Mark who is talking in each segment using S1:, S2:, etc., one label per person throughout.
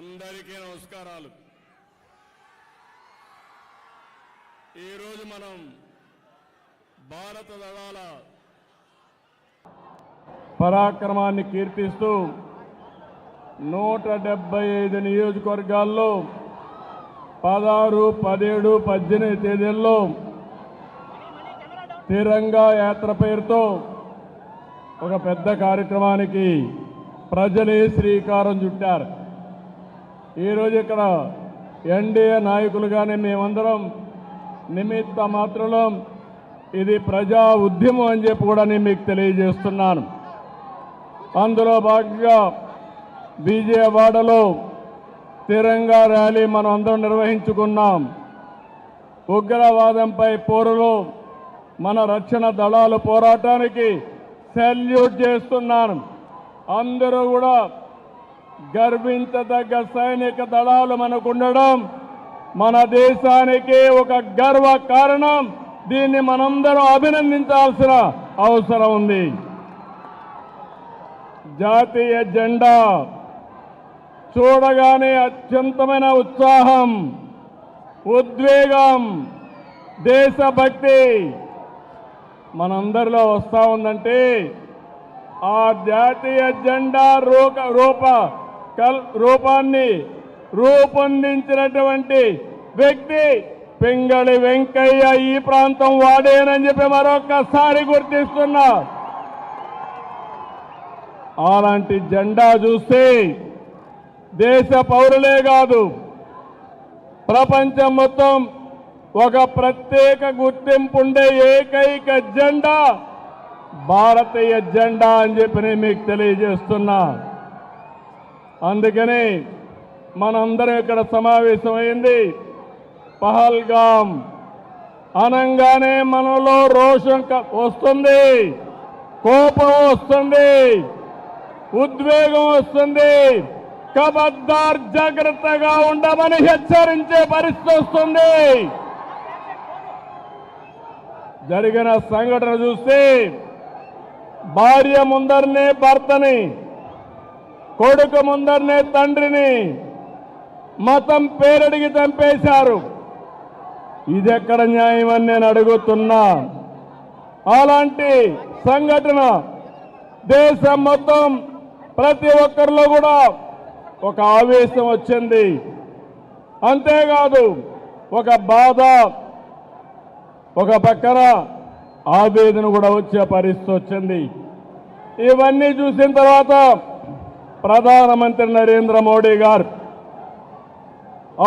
S1: అందరికీ నమస్కారాలు. ఈరోజు మనం భారత దళాల పరాక్రమాన్ని కీర్తిస్తూ 175 నియోజకవర్గాల్లో 16, 17, 18 తేదీల్లో తిరంగా యాత్ర పేరుతో ఒక పెద్ద కార్యక్రమానికి ప్రజలే శ్రీకారం చుట్టారు. ఈరోజు ఇక్కడ ఎన్డీఏ నాయకులుగానే మేమందరం నిమిత్త మాత్రం ఇది ప్రజా ఉద్యమం అని చెప్పి కూడా నేను మీకు తెలియజేస్తున్నాను. అందులో భాగంగా విజయవాడలో తిరంగా ర్యాలీ మనం అందరం నిర్వహించుకున్నాం. ఉగ్రవాదంపై పోరులో మన రక్షణ దళాలు పోరాటానికి సెల్యూట్ చేస్తున్నాను. అందరూ కూడా గర్వించదగ్గ సైనిక దళాలు మనకు ఉండడం మన దేశానికి ఒక గర్వ కారణం. దీన్ని మనందరం అభినందించాల్సిన అవసరం ఉంది. జాతీయ జెండా చూడగానే అత్యంతమైన ఉత్సాహం, ఉద్వేగం, దేశభక్తి మనందరిలో వస్తూ ఉందంటే ఆ జాతీయ జెండా రూపాన్ని రూపొందించినటువంటి వ్యక్తి పింగళి వెంకయ్య ఈ ప్రాంతం వాడేనని చెప్పి మరొకసారి గుర్తిస్తున్నా. అలాంటి జెండా చూస్తే దేశ పౌరులే కాదు ప్రపంచం మొత్తం ఒక ప్రత్యేక గుర్తింపు ఉండే ఏకైక జెండా భారతీయ జెండా అని చెప్పి నేను మీకు తెలియజేస్తున్నా. అందుకని మనందరం ఇక్కడ సమావేశమైంది. పహల్గాం అనంగానే మనలో రోషం వస్తుంది, కోపం వస్తుంది, ఉద్వేగం వస్తుంది. ఖబర్దార్ జాగ్రత్తగా ఉండమని హెచ్చరించే పరిస్థితి వస్తుంది. జరిగిన సంఘటన చూస్తే భార్య ముందరనే భర్తని, కొడుకు ముందరనే తండ్రిని మతం పేరడిగి చంపేశారు. ఇదెక్కడ న్యాయం అని నేను అడుగుతున్నా. అలాంటి సంఘటన దేశం మొత్తం ప్రతి ఒక్కరిలో కూడా ఒక ఆవేశం వచ్చింది. అంతేకాదు ఒక బాధ, ఒక పక్కన ఆవేదన కూడా వచ్చే పరిస్థితి వచ్చింది. ఇవన్నీ చూసిన తర్వాత ప్రధానమంత్రి నరేంద్ర మోడీ గారు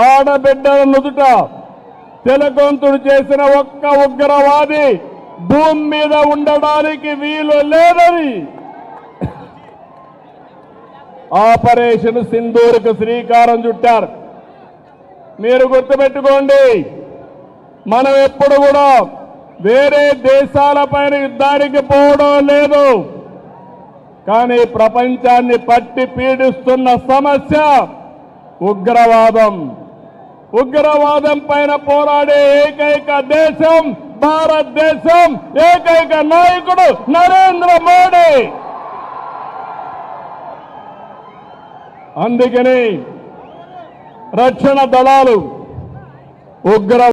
S1: ఆడబిడ్డల నుదుట తిలకంతుడు చేసిన ఒక్క ఉగ్రవాది భూమి మీద ఉండడానికి వీలు లేదని ఆపరేషన్ సింధూర్కు శ్రీకారం చుట్టారు. మీరు గుర్తుపెట్టుకోండి, మనం ఎప్పుడు కూడా వేరే దేశాలపైన యుద్ధానికి పోవడం లేదు. కానీ ప్రపంచాన్ని పట్టి పీడిస్తున్న సమస్య ఉగ్రవాదం. ఉగ్రవాదం పైన పోరాడే ఏకైక దేశం భారతదేశం, ఏకైక నాయకుడు నరేంద్ర మోడీ. అందుకని రక్షణ దళాలు